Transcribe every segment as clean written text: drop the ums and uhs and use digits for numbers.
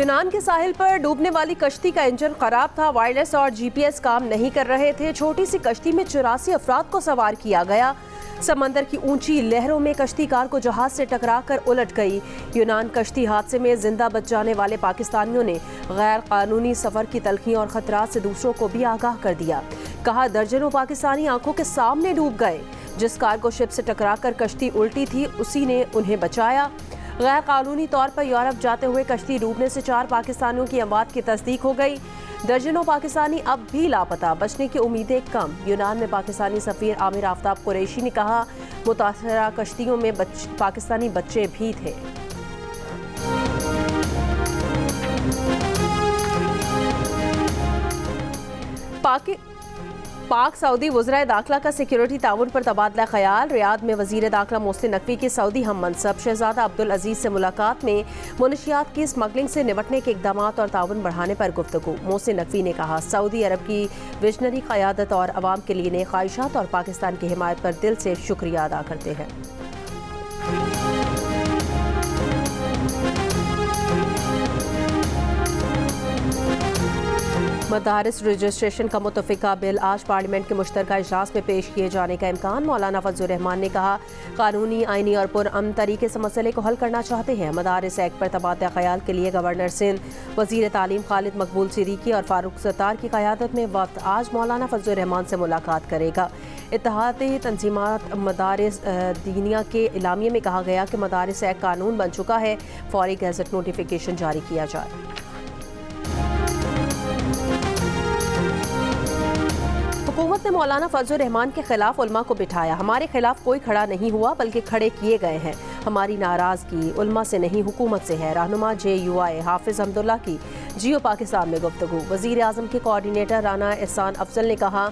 यूनान के साहिल पर डूबने वाली कश्ती का इंजन खराब था। वायरलेस और जीपीएस काम नहीं कर रहे थे। छोटी सी कश्ती में 84 अफराद को सवार किया गया। समंदर की ऊंची लहरों में कश्ती कार को जहाज से टकराकर उलट गई। यूनान कश्ती हादसे में जिंदा बच जाने वाले पाकिस्तानियों ने गैर कानूनी सफर की तलखी और खतरात से दूसरों को भी आगाह कर दिया। कहा, दर्जनों पाकिस्तानी आंखों के सामने डूब गए। जिस कार को शिप से टकराकर कश्ती उल्टी थी उसी ने उन्हें बचाया। गैर कानूनी तौर पर यूरोप जाते हुए कश्ती डूबने से 4 पाकिस्तानियों की अमवात की तस्दीक हो गई। दर्जनों पाकिस्तानी अब भी लापता, बचने की उम्मीदें कम। यूनान में पाकिस्तानी सफीर आमिर आफ्ताब कुरैशी ने कहा, मुतासरा कश्तियों में पाकिस्तानी बच्चे भी थे। पाक सऊदी वज़राए दाखिला का सिक्योरिटी ताउन पर तबादला ख्याल। रियाद में वज़ीर दाखिला मोहसिन नकवी की सऊदी हम मनसब शहजादा अब्दुल अजीज से मुलाकात में मुनशियात की स्मगलिंग से निपटने के इक़दाम और ताउन बढ़ाने पर गुफ्तगू। मोहसिन नकवी ने कहा, सऊदी अरब की विजनरी क़यादत और अवाम के लिए नए ख्वाहिशात और पाकिस्तान की हिमायत पर दिल से शुक्रिया अदा करते हैं। मदारिस रजिस्ट्रेशन का मुतफ़िका बिल आज पार्लियामेंट के मुश्तरका इजलास में पेश किए जाने का इम्कान। मौलाना फजलुर रहमान ने कहा, कानूनी, आइनी और पुरअमन तरीके से मसले को हल करना चाहते हैं। मदारिस एक्ट पर तबादला ख्याल के लिए गवर्नर सिंध, वज़ीर तालीम खालिद मकबूल सिद्दीकी और फारूक सत्तार की क़यादत में वफ़द आज मौलाना फजलुर रहमान से मुलाकात करेगा। इत्तेहादी तंजीमात मदारिस दीनिया के इलामिये में कहा गया कि मदारिस एक्ट कानून बन चुका है, फौरी गैज़ेट नोटिफिकेशन जारी किया जाए। हुकूमत ने मौलाना फजलुर रहमान के खिलाफ उलमा को बिठाया। हमारे खिलाफ कोई खड़ा नहीं हुआ बल्कि खड़े किए गए हैं। हमारी नाराजगी उलमा से नहीं हुकूमत से है। रहनुमा JUI हाफिज अब्दुल्ला की जियो पाकिस्तान में गुफ्तगू। वज़ीर आज़म के कोऑर्डिनेटर राना एहसान अफजल ने कहा,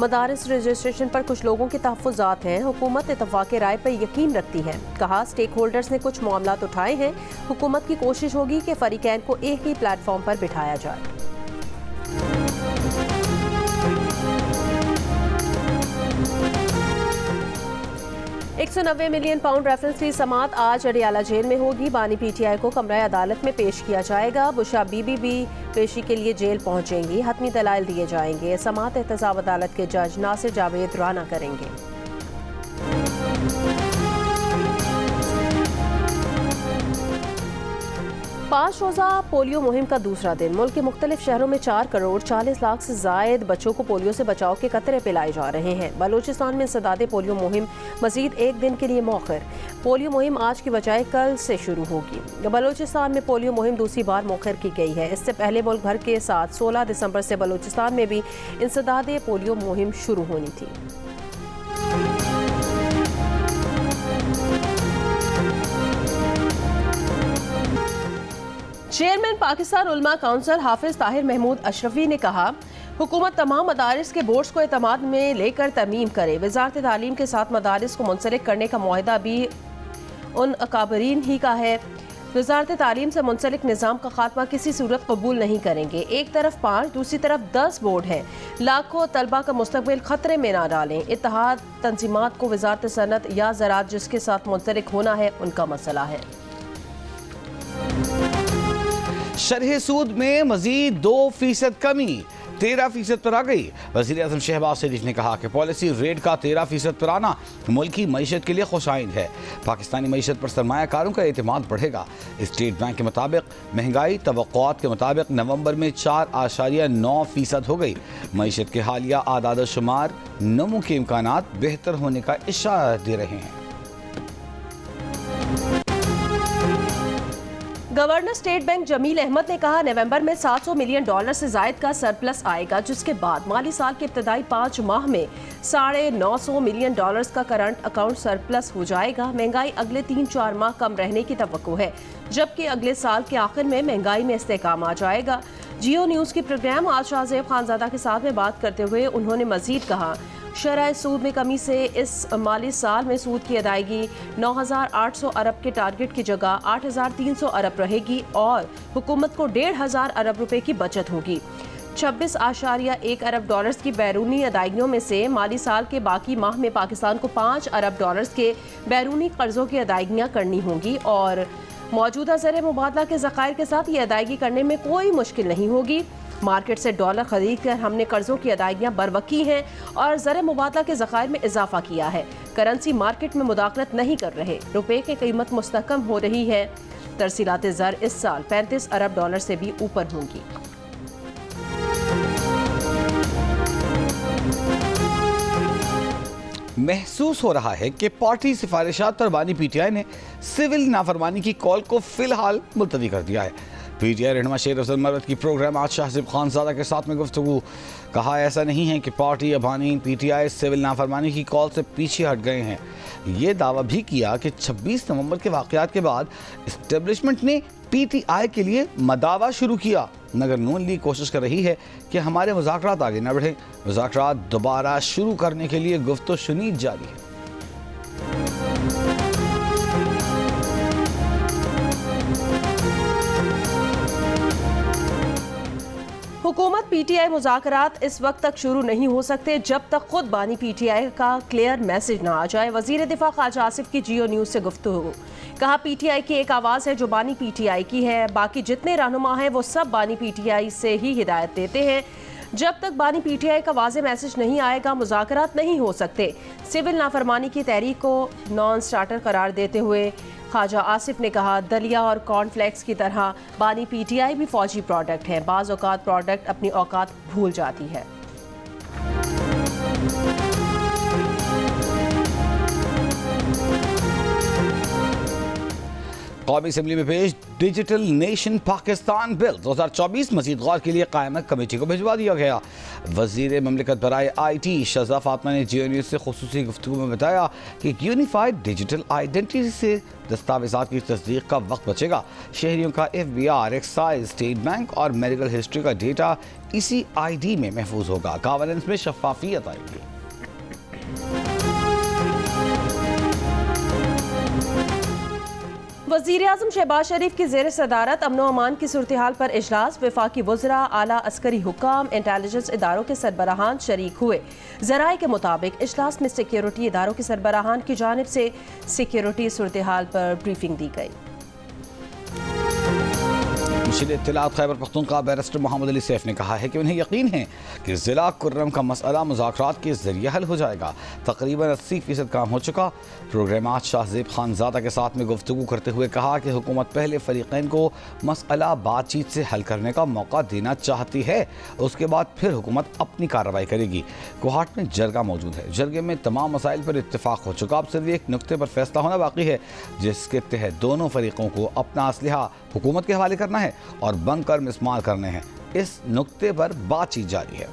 मदारिस रजिस्ट्रेशन पर कुछ लोगों के तहफ़्फ़ुज़ात हैं। हुकूमत इत्तफ़ाक़ राय पर यकीन रखती है। कहा, स्टेक होल्डर्स ने कुछ मामलात उठाए हैं। हुकूमत की कोशिश होगी कि फ़रीक़ैन को एक ही प्लेटफॉर्म पर बिठाया जाए। 190 मिलियन पाउंड रेफरेंस फी समात आज अडियाला जेल में होगी। बानी PTI को कमरा अदालत में पेश किया जाएगा। बुशा बीबी भी पेशी के लिए जेल पहुंचेंगी। हतमी दलाइल दिए जाएंगे। समात एहतसाब अदालत के जज नासिर जावेद राना करेंगे। पाँच रोज़ा पोलियो मुहिम का दूसरा दिन। मुल्क के मुख्तलिफ शहरों में 4 करोड़ 40 लाख से जायद बच्चों को पोलियो से बचाव के कतरे पिलाए जा रहे हैं। बलूचिस्तान में इंसदादे पोलियो मुहिम मजीद एक दिन के लिए मौखर। पोलियो मुहिम आज की बजाय कल से शुरू होगी। बलूचिस्तान में पोलियो मुहिम दूसरी बार मौखर की गई है। इससे पहले मुल्क भर के साथ 16 दिसंबर से बलूचिस्तान में भी इंसदादे पोलियो मुहिम शुरू होनी थी। चेयरमैन पाकिस्तान उलमा काउंसिल हाफिज ताहिर महमूद अशरफी ने कहा, हुकूमत तमाम मदारिस के बोर्ड्स को एतमाद में लेकर तरमीम करे। वज़ारत तालीम के साथ मदारिस को मुंसलिक करने का मुआहदा भी उन अकाबरीन ही का है। वज़ारत तालीम से मुंसलिक निज़ाम का खात्मा किसी सूरत कबूल नहीं करेंगे। एक तरफ 5 दूसरी तरफ 10 बोर्ड हैं। लाखों तलबा का मुस्तकबिल खतरे में ना डालें। इत्तेहाद तंजीमात को वज़ारत सनत या ज़राअत जिसके साथ मुंसलिक होना है उनका मसला है। शरह सूद में मजीद 2% कमी 13% पर आ गई। वज़ीर आज़म शहबाज शरीफ ने कहा कि पॉलिसी रेट का 13% पर आना मुल्क की मईशत के लिए खुशाइंद है। पाकिस्तानी मईशत पर सरमायाकारों का एतमाद बढ़ेगा। स्टेट बैंक के मुताबिक महंगाई तवक्कुआत के मुताबिक नवंबर में 4.9% हो गई। मईशत के हालिया आदाद शुमार नमू के इम्कानात बेहतर होने का इशारा दे रहे हैं। Governor State Bank Jameel Ahmed ने कहा, नवंबर में $700 मिलियन से जायद का सरप्लस आएगा, जिसके बाद माली साल के इब्तदाई 5 माह में $950 मिलियन का करंट अकाउंट सरप्लस हो जाएगा। महंगाई अगले 3-4 माह कम रहने की तवक्को है, जबकि अगले साल के आखिर में महंगाई में इस्तेहकाम आ जाएगा। जियो न्यूज़ की प्रोग्राम आज शाहजेब खानजादा के साथ में बात करते हुए उन्होंने मजीद कहा, शरह सूद में कमी से इस माली साल में सूद की अदायगी 9,800 अरब के टारगेट की जगह 8,300 अरब रहेगी और हुकूमत को 1,500 अरब रुपए की बचत होगी। 26.1 अरब डॉलर्स की बैरूनी अदायगियों में से माली साल के बाकी माह में पाकिस्तान को $5 अरब के बैरूनी कर्जों की अदायगियाँ करनी होंगी और मौजूदा ज़र मुबादला के ज़खायर के साथ ये अदायगी करने में कोई मुश्किल नहीं होगी। मार्केट से डॉलर खरीद कर हमने कर्जों की अदायगियाँ बरवकी हैं और ज़र मुबादला के ज़खायर में इजाफा किया है। करेंसी मार्केट में मुदाखलत नहीं कर रहे। रुपए की कीमत मुस्तकम हो रही है। तरसीलात ज़र इस साल 35 अरब डॉलर से भी ऊपर होंगी। महसूस हो रहा है कि पार्टी सिफारिशात पर बानी पीटीआई ने सिविल नाफरमानी की कॉल को फिलहाल मुलतवी कर दिया है। पीटीआई रहनुमा शेर अफजल मरवत की प्रोग्राम आज शाहज़ेब खानज़ादा के साथ में गुफ्तगू। कहा ऐसा नहीं है कि पार्टी या बानी पीटीआई सिविल नाफरमानी की कॉल से पीछे हट गए हैं। ये दावा भी किया कि 26 नवंबर के वाक़यात के बाद इस्टेब्लिशमेंट ने पीटीआई के लिए मदावा शुरू किया, मगर नून लीग कोशिश कर रही है कि हमारे मुज़ाकरात आगे न बढ़ें। मुज़ाकरात दोबारा शुरू करने के लिए गुफ्तो शुनीद जारी है। हुकूमत पीटीआई मुज़ाकरात इस वक्त तक शुरू नहीं हो सकते जब तक खुद बानी पीटीआई का क्लियर मैसेज ना आ जाए। वज़ीर दिफा ख्वाजा आसिफ की जियो न्यूज़ से गुफ्तगू। कहा पीटीआई की एक आवाज़ है जो बानी पीटीआई की है, बाकी जितने रहनुमा हैं वो सब बानी पीटीआई से ही हिदायत देते हैं। जब तक बानी पीटीआई का वाज़ेह मैसेज नहीं आएगा मुज़ाकरात नहीं हो सकते। सिविल नाफरमानी की तहरीक को नॉन स्टार्टर करार देते हुए ख्वाजा आसिफ ने कहा दलिया और कॉर्नफ्लेक्स की तरह बानी पीटीआई भी फौजी प्रोडक्ट है। बाज़ औक़ात प्रोडक्ट अपनी औकात भूल जाती है। कौमी असम्बली में पेश डिजिटल नेशन पाकिस्तान बिल 2024 मजीद गौर के लिए कायम कमेटी को भिजवा दिया गया। वजीर ममलिकत बराए IT शज़ा फातमा ने जियो न्यूज़ से खुसूसी गुफ्तगू में बताया कि यूनिफाइड डिजिटल आइडेंटिटी से दस्तावेज़ात की तस्दीक का वक्त बचेगा। शहरियों का FBR, एक्साइज, स्टेट बैंक और मेडिकल हिस्ट्री का डेटा इसी ID में महफूज होगा। गवर्नेंस में शफाफियत आएगी। वज़ीर-ए-आज़म शहबाज शरीफ की ज़ेर सदारत अमन व अमान की सूरत हाल पर इजलास। वफाकी वज़रा, आला अस्करी हुक्काम, इंटेलिजेंस इदारों के सरबराहान शरीक हुए। ज़राए के मुताबिक इजलास में सिक्योरिटी इदारों के सरबराहान की जानिब से सिक्योरिटी सूरत हाल पर ब्रीफिंग दी गई। मुशीर इत्तलात खैबर पख्तूनख्वा बैरिस्टर मोहम्मद अली सैफ ने कहा है कि उन्हें यकीन है कि ज़िला कुर्रम का मसला मुज़ाकरात के ज़रिए हल हो जाएगा। तकरीबन 80% काम हो चुका। प्रोग्राम आज शाहज़ेब खानज़ादा के साथ में गुफ्तगू करते हुए कहा कि हुकूमत पहले फ़रीक़ैन को मसला बातचीत से हल करने का मौका देना चाहती है, उसके बाद फिर हुकूमत अपनी कार्रवाई करेगी। कोहाट में जरगा मौजूद है। जरगे में तमाम मसाइल पर इत्तेफाक हो चुका। अब सिर्फ एक नुक्ते पर फैसला होना बाकी है, जिसके तहत दोनों फरीकों को अपना असलहा हुकूमत के हवाले करना है और बंकर मिस्मार करने हैं। इस नुक्ते पर बातचीत जारी है।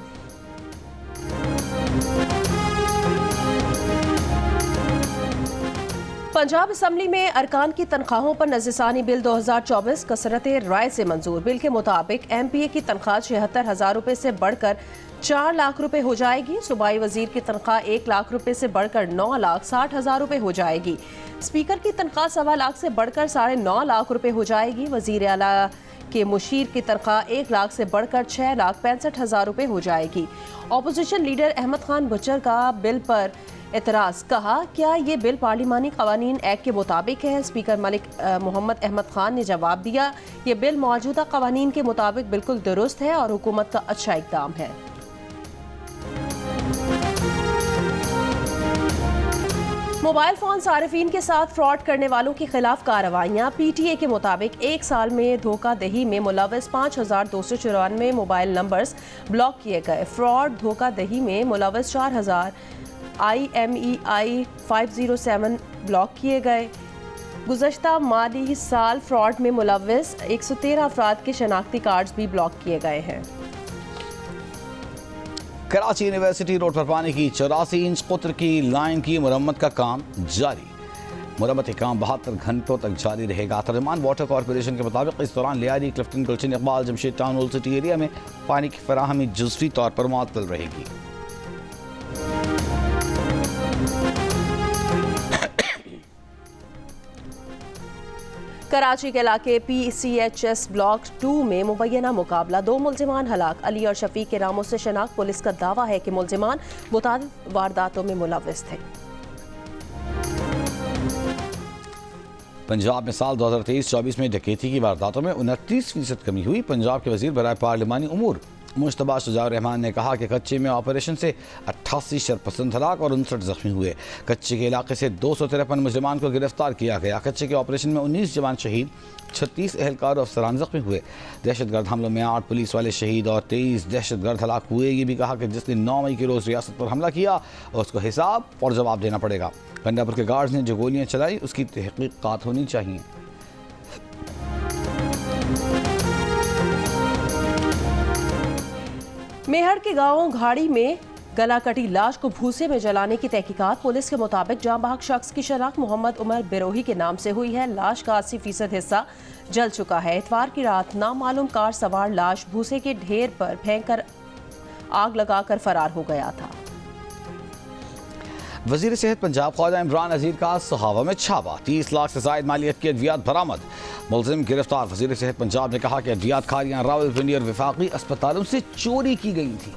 पंजाब असम्बली में अरकान की तनख्वाहों पर नज़रसानी बिल 2024 कसरत राय से मंजूर। बिल के मुताबिक MPA की तनख्वाह 76,000 रुपये से बढ़कर 4 लाख रुपए हो जाएगी। सूबाई वजीर की तनख्वाह 1 लाख रुपए से बढ़कर 9,60,000 रुपए हो जाएगी। स्पीकर की तनख्वाह 1.25 लाख से बढ़कर 9.5 लाख रुपए हो जाएगी। वजीर आला के मुशीर की तनख्वाह 1 लाख से बढ़कर 6,65,000 रुपए हो जाएगी। Opposition leader Ahmad Khan butcher का बिल पर एतराज़। कहा क्या ये बिल पार्लिमानी कवानीन एक्ट के मुताबिक है? स्पीकर मलिक मोहम्मद अहमद खान ने जवाब दिया ये बिल मौजूदा कवानीन के मुताबिक बिल्कुल दुरुस्त है और हुकूमत का अच्छा इक़दाम है। मोबाइल फ़ोन सारिफीन के साथ फ्रॉड करने वालों के खिलाफ कार्रवाइयाँ। PTA के मुताबिक 1 साल में धोखाधही में मुलव्वस 5,294 मोबाइल नंबर्स ब्लॉक किए गए। फ्रॉड धोखाधही में मुलव्वस 4,000 IMEI 507 ब्लॉक किए गए। गुज़श्ता माली साल फ्रॉड में मुलव्वस 113 अफराद के शनाख्ती कार्ड्स भी ब्लॉक किए गए हैं। कराची यूनिवर्सिटी रोड पर पानी की 84 इंच कुत्र की लाइन की मुरम्मत का काम जारी। मुरम्मत काम 72 घंटों तक जारी रहेगा। तर्जुमान वाटर कॉरपोरेशन के मुताबिक इस दौरान Lyari, Clifton, Gulshan Iqbal, Jamshed town, old city area में पानी की फराहमी जुज़वी तौर पर मुअत्तल रहेगी। कराची के इलाके PCHS ब्लॉक 2 में मुबैना मुकाबला। 2 मुल्जिमान हलाक। अली और शफीक के नामों से शनाख्त। पुलिस का दावा है कि मुल्जिमान मुतादिद वारदातों में मुलव्वस थे। पंजाब में साल 2023-24 में डकैती की वारदातों में 29% कमी हुई। पंजाब के वजीर बराए पार्लिमानी उमूर मुश्तबा शुजाउर रहमान ने कहा कि कच्चे में ऑपरेशन से 88 शरपसंद हलाक और 59 जख्मी हुए। कच्चे के इलाके से 253 मुजरिमान को गिरफ्तार किया गया। कच्चे के ऑपरेशन में 19 जवान शहीद, 36 एहलकार और अफसरान जख्मी हुए। दहशतगर्द हमलों में 8 पुलिस वाले शहीद और 23 दहशतगर्द हलाक हुए। ये भी कहा कि जिसने 9 मई के रोज़ रियासत पर हमला किया उसको हिसाब और जवाब देना पड़ेगा। पंडापुर के गार्ड्स ने जो गोलियाँ चलाई उसकी तहकीकात होनी चाहिए। मेहर के गांव घाड़ी में गला कटी लाश को भूसे में जलाने की तहकीकात। पुलिस के मुताबिक जाँ बहक शख्स की शनाख्त मोहम्मद उमर बिरोही के नाम से हुई है। लाश का 80% हिस्सा जल चुका है। इतवार की रात नामालूम कार सवार लाश भूसे के ढेर पर फेंककर आग लगाकर फरार हो गया था। वजीर सेहत पंजाब ख्वाजा इमरान नज़ीर का सहावा में छापा, 30 लाख से जायद मालियत की अद्वियात बरामद, मुलजिम गिरफ्तार। वजीर सेहत पंजाब ने कहा कि अद्वियात खारियां रावलपिंडी और वफाकी अस्पतालों से चोरी की गई थी।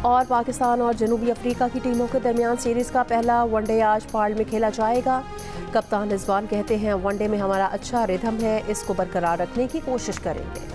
और पाकिस्तान और जनूबी अफ्रीका की टीमों के दरमियान सीरीज का पहला वनडे आज पार्ल में खेला जाएगा। कप्तान रिजवान कहते हैं वनडे में हमारा अच्छा रिदम है, इसको बरकरार रखने की कोशिश करेंगे।